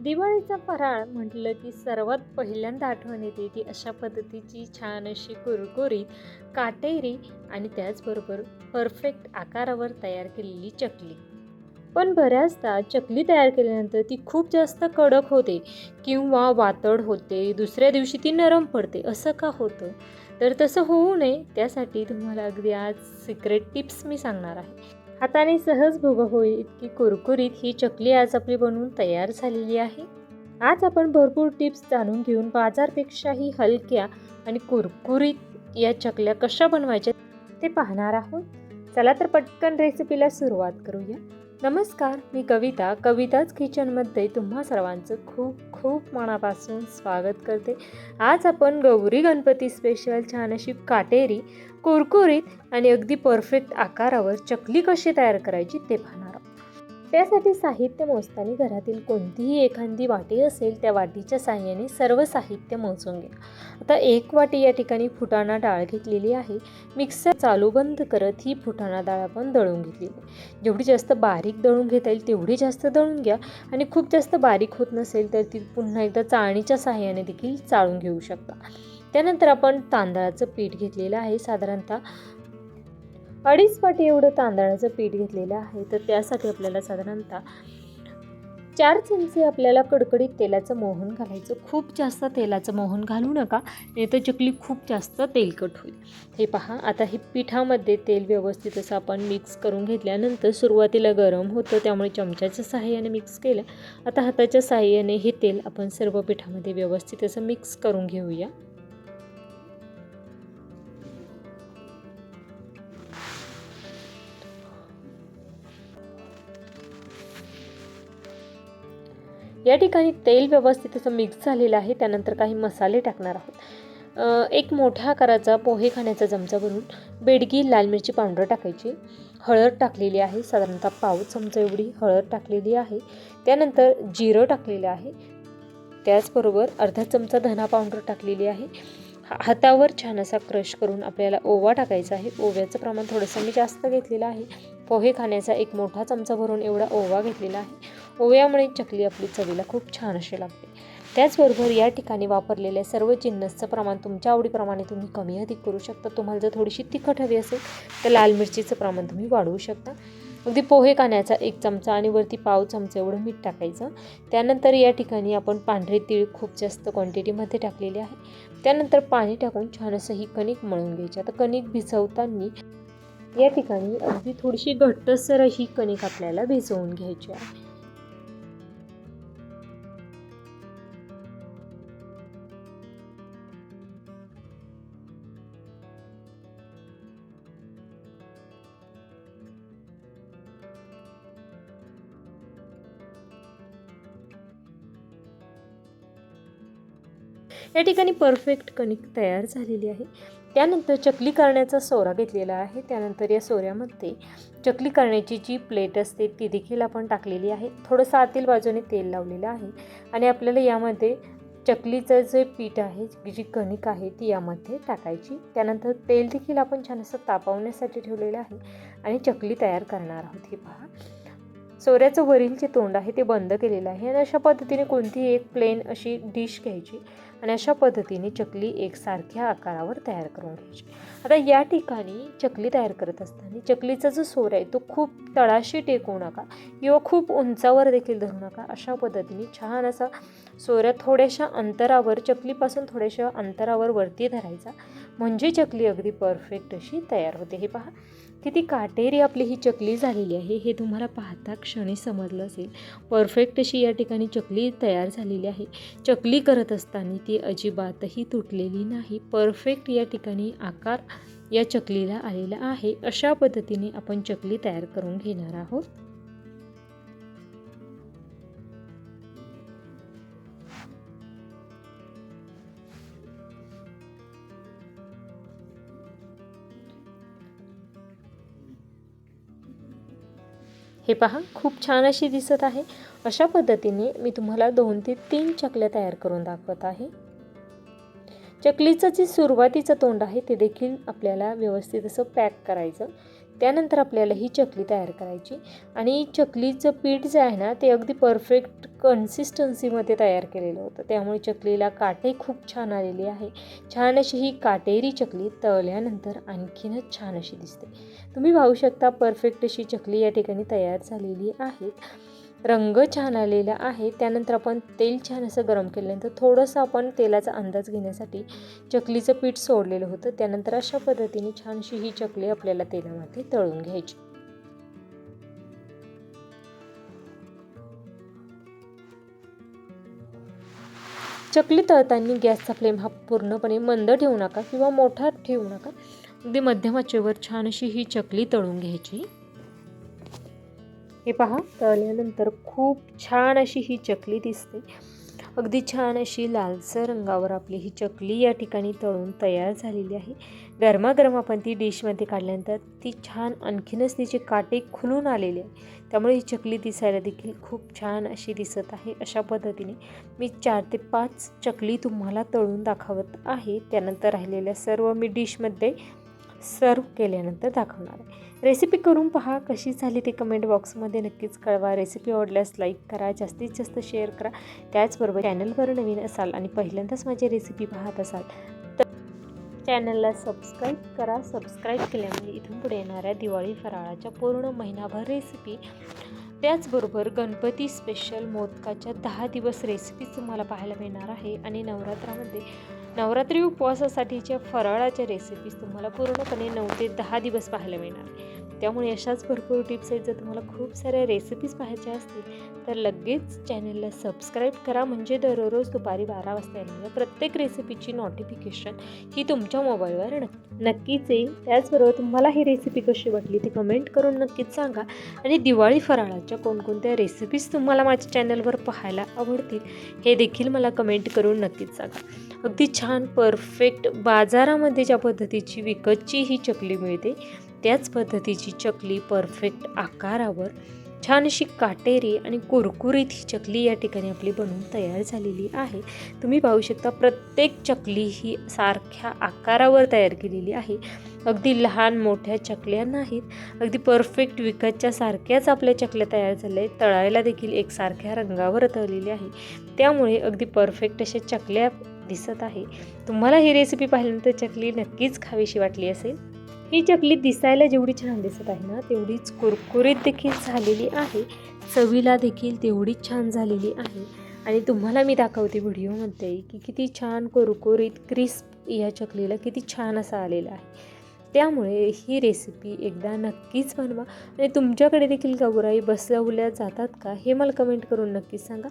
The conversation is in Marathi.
दिवाळीचा फराळ म्हटलं की सर्वात पहिल्यांदा आठवण येते ती अशा पद्धतीची छान अशी कुरकुरीत, काटेरी आणि त्याचबरोबर परफेक्ट आकारावर तयार केलेली चकली. पण बऱ्याचदा चकली तयार केल्यानंतर ती खूप जास्त कडक होते किंवा वातड होते, दुसऱ्या दिवशी ती नरम पडते. असं का होतं? तर तसं होऊ नये त्यासाठी तुम्हाला अगदी आज सिक्रेट टिप्स मी सांगणार आहे. हाताने सहज भुगा होईल इतकी कुरकुरीत ही चकली आज आपली बनवून तयार झालेली आहे. आज आपण भरपूर टिप्स जाणून घेऊन बाजारपेक्षाही हलक्या आणि कुरकुरीत या चकल्या कशा बनवायच्या ते पाहणार आहोत. चला तर पटकन रेसिपीला सुरुवात करूया. नमस्कार, मी कविताच किचनमध्ये तुम्हा सर्वांचं खूप खूप मनापासून स्वागत करते. आज आपण गौरी गणपती स्पेशल छान अशी काटेरी, कुरकुरीत आणि अगदी परफेक्ट आकारावर चकली कशी तयार करायची ते पाहणार आहोत. त्यासाठी साहित्य मोजताना घरातील कोणतीही एखादी वाटी असेल त्या वाटीच्या साहाय्याने सर्व साहित्य मोजून घ्या. आता 1 वाटी या ठिकाणी फुटाणा डाळ घेतलेली आहे. मिक्सर चालू बंद करत ही फुटाणा डाळ आपण दळून घेतलेली आहे. जेवढी जास्त बारीक दळून घेता येईल तेवढी जास्त दळून घ्या आणि खूप जास्त बारीक होत नसेल तर ती पुन्हा एकदा चाळणीच्या साहाय्याने देखील चाळून घेऊ शकता. त्यानंतर आपण तांदळाचं पीठ घेतलेलं आहे. साधारणतः 2.5 वाटी एवढं तांदळाचं पीठ घेतलेलं आहे. तर त्यासाठी आपल्याला साधारणतः 4 चमचे आपल्याला कडकडीत तेलाचं मोहन घालायचं. खूप जास्त तेलाचं मोहन घालू नका, नाही तर चकली खूप जास्त तेलकट होईल. हे पहा, आता हे पिठामध्ये तेल व्यवस्थित असं आपण मिक्स करून घेतल्यानंतर सुरुवातीला गरम होतं त्यामुळे चमच्याच्या साहाय्याने मिक्स केलं. आता हाताच्या साहाय्याने हे तेल आपण सर्व पिठामध्ये व्यवस्थित असं मिक्स करून घेऊया. या ठिकाणी तेल व्यवस्थित असं मिक्स झालेलं आहे. त्यानंतर काही मसाले टाकणार आहोत. एक मोठ्या आकाराचा पोहे खाण्याचा चमचा भरून बेडगी लाल मिरची पावडर टाकायची. हळद टाकलेली आहे, साधारणतः पाव चमचा एवढी हळद टाकलेली आहे. त्यानंतर जिरं टाकलेलं आहे. त्याचबरोबर अर्धा चमचा धना पावडर टाकलेली आहे. हातावर छान असा क्रश करून आपल्याला ओवा टाकायचा आहे. ओव्याचं प्रमाण थोडंसं मी जास्त घेतलेलं आहे. पोहे खाण्याचा एक मोठा चमचा भरून एवढा ओवा घेतलेला आहे. ओव्यामुळे चकली आपली चवीला खूप छान अशी लागते. त्याचबरोबर या ठिकाणी वापरलेल्या सर्व जिन्नसचं प्रमाण तुमच्या आवडीप्रमाणे तुम्ही कमी अधिक करू शकता. तुम्हाला जर थोडीशी तिखट हवी असेल तर लाल मिरचीचं प्रमाण तुम्ही वाढवू शकता. अगदी पोहे खाण्याचा 1 चमचा आणि वरती पाव चमचा एवढं मीठ टाकायचं. त्यानंतर या ठिकाणी आपण पांढरे तीळ खूप जास्त क्वांटिटीमध्ये टाकलेले आहे. त्यानंतर पाणी टाकून छान असं ही कणिक मळून घ्यायची. आता कणिक भिजवताना या ठिकाणी अगदी थोडीशी घट्टसर ही कणिक आपल्याला भिजवून घ्यायची आहे. या ठिकाणी परफेक्ट कणिक तयार झालेली आहे. त्यानंतर चकली करण्याचा सोरा घेतलेला आहे. त्यानंतर या सोऱ्यामध्ये चकली करण्याची जी प्लेट असते ती देखील आपण टाकलेली आहे. थोडंसं आतील बाजूने तेल लावलेलं आहे आणि आपल्याला यामध्ये चकलीचं जे पीठ आहे, जी कणिक आहे ती यामध्ये टाकायची. त्यानंतर तेल देखील आपण छान असं तापवण्यासाठी ठेवलेलं आहे आणि चकली तयार करणार आहोत. हे पहा, सोऱ्याचं वरील जे तोंड आहे ते बंद केलेलं आहे आणि अशा पद्धतीने कोणतीही एक प्लेन अशी डिश घ्यायची आणि अशा पद्धतीने चकली एकसारख्या आकारावर तयार करून घ्यायची. आता या ठिकाणी चकली तयार करत असताना चकलीचा जो सोरा आहे तो खूप तळाशी टेकवू नका किंवा खूप उंचावर देखील धरू नका. अशा पद्धतीने छान असा सोऱ्या थोड्याशा अंतरावर, चकलीपासून थोड्याशा अंतरावर वरती धरायचा, म्हणजे चकली अगदी परफेक्ट अशी तयार होते. हे पहा, किती काटेरी आपली ही चकली झालेली आहे हे तुम्हाला पाहता क्षणी समजलं असेल. परफेक्ट अशी या ठिकाणी चकली तयार झालेली आहे. चकली करत असताना ती अजिबातही तुटलेली नाही. परफेक्ट या ठिकाणी आकार या चकलीला आलेला आहे. अशा पद्धतीने आपण चकली तयार करून घेणार आहोत. हे पहा, खूप छान अशी दिसत आहे. अशा पद्धतीने मी तुम्हाला 2 ते 3 चकल्या तयार करून दाखवत आहे. चकलीचं जे सुरुवातीचं तोंड आहे ते देखील आपल्याला व्यवस्थित असं पॅक करायचं. त्यानंतर आपल्याला ही चकली तयार करायची आणि चकलीचं पीठ जे आहे ना ते अगदी परफेक्ट कन्सिस्टन्सीमध्ये तयार केलेलं होतं, त्यामुळे चकलीला काटे खूप छान आलेली आहे. छान अशी ही काटेरी चकली तळल्यानंतर आणखीनच छान अशी दिसते. तुम्ही पाहू शकता परफेक्ट अशी चकली या ठिकाणी तयार झालेली आहे. रंग छान आलेला आहे. त्यानंतर आपण तेल छान असं गरम केल्यानंतर थोडंसं आपण तेलाचा अंदाज घेण्यासाठी चकलीचं पीठ सोडलेलं होतं. त्यानंतर अशा पद्धतीने छानशी ही चकली आपल्याला तेलामध्ये तळून घ्यायची. चकली तळताना गॅसचा फ्लेम हा पूर्णपणे मंद ठेवू नका किंवा मोठा ठेवू नका. अगदी मध्यम आचेवर छान अशी ही चकली तळून घ्यायची. हे पहा, तळल्यानंतर खूप छान अशी ही चकली दिसते. अगदी छान अशी लालसर रंगावर आपली ही चकली या ठिकाणी तळून तयार झालेली आहे. गरमागरम आपण ती डिशमध्ये काढल्यानंतर ती छान आणखीनच तिचे काटे खुलून आलेले आहे. त्यामुळे ही चकली दिसायला देखील खूप छान अशी दिसत आहे. अशा पद्धतीने मी 4 ते 5 चकली तुम्हाला तळून दाखवत आहे. त्यानंतर राहिलेल्या सर्व मी डिशमध्ये सर्व केल्यानंतर दाखवणार आहे. रेसिपी करून पहा, कशी झाली ते कमेंट बॉक्समध्ये नक्कीच कळवा. रेसिपी आवडल्यास लाईक करा, जास्तीत जास्त शेअर करा. त्याचबरोबर चॅनलवर नवीन असाल आणि पहिल्यांदाच माझी रेसिपी पाहत असाल तर चॅनलला सबस्क्राईब करा. सबस्क्राईब केल्यामुळे इथून पुढे येणाऱ्या दिवाळी फराळाच्या पूर्ण महिनाभर रेसिपी, त्याचबरोबर गणपती स्पेशल मोदकाच्या 10 दिवस रेसिपीज तुम्हाला पाहायला मिळणार आहे. आणि नवरात्रामध्ये नवरात्री उपवासासाठीच्या फराळाच्या रेसिपीज तुम्हाला पूर्णपणे 9 ते 10 दिवस पाहायला मिळणार आहे. त्यामुळे अशाच भरपूर टिप्स आहेत. जर तुम्हाला खूप साऱ्या रेसिपीज पाहायच्या असतील तर लगेच चॅनलला सबस्क्राईब करा, म्हणजे दररोज दुपारी 12 वाजता येणाऱ्या प्रत्येक रेसिपीची नोटिफिकेशन ही तुमच्या मोबाईलवर नक्कीच येईल. त्याचबरोबर तुम्हाला ही रेसिपी कशी वाटली ते कमेंट करून नक्कीच सांगा. आणि दिवाळी फराळाच्या कोणकोणत्या रेसिपीज तुम्हाला माझ्या चॅनलवर पाहायला आवडतील हे देखील मला कमेंट करून नक्कीच सांगा. अगदी छान परफेक्ट बाजारामध्ये ज्या पद्धतीची विकतची ही चकली मिळते त्याच पद्धतीची चकली परफेक्ट आकारावर छान अशी काटेरी आणि कुरकुरीत ही चकली या ठिकाणी आपली बनवून तयार झालेली आहे. तुम्ही पाहू शकता प्रत्येक चकली ही सारख्या आकारावर तयार केलेली आहे. अगदी लहान मोठ्या चकल्या नाहीत, अगदी परफेक्ट विकतच्या सारख्याच आपल्या चकल्या तयार झाल्या आहेत. तळायला देखील एकसारख्या रंगावर तळलेली आहे, त्यामुळे अगदी परफेक्ट अशा चकल्या दिसत आहे. तुम्हाला ही रेसिपी पाहिल्यानंतर चकली नक्कीच खावीशी वाटली असेल. ही चकली दिसायला जेवढी छान दिसत आहे ना तेवढीच कुरकुरीत देखील झालेली आहे. चवीला देखील तेवढीच छान झालेली आहे. आणि तुम्हाला मी दाखवते व्हिडिओमध्ये की किती छान कुरकुरीत क्रिस्प या चकलीला किती छान असा आलेला आहे. त्यामुळे ही रेसिपी एकदा नक्कीच बनवा. आणि तुमच्याकडे देखील गौराई बसवल्या जातात का हे मला कमेंट करून नक्कीच सांगा.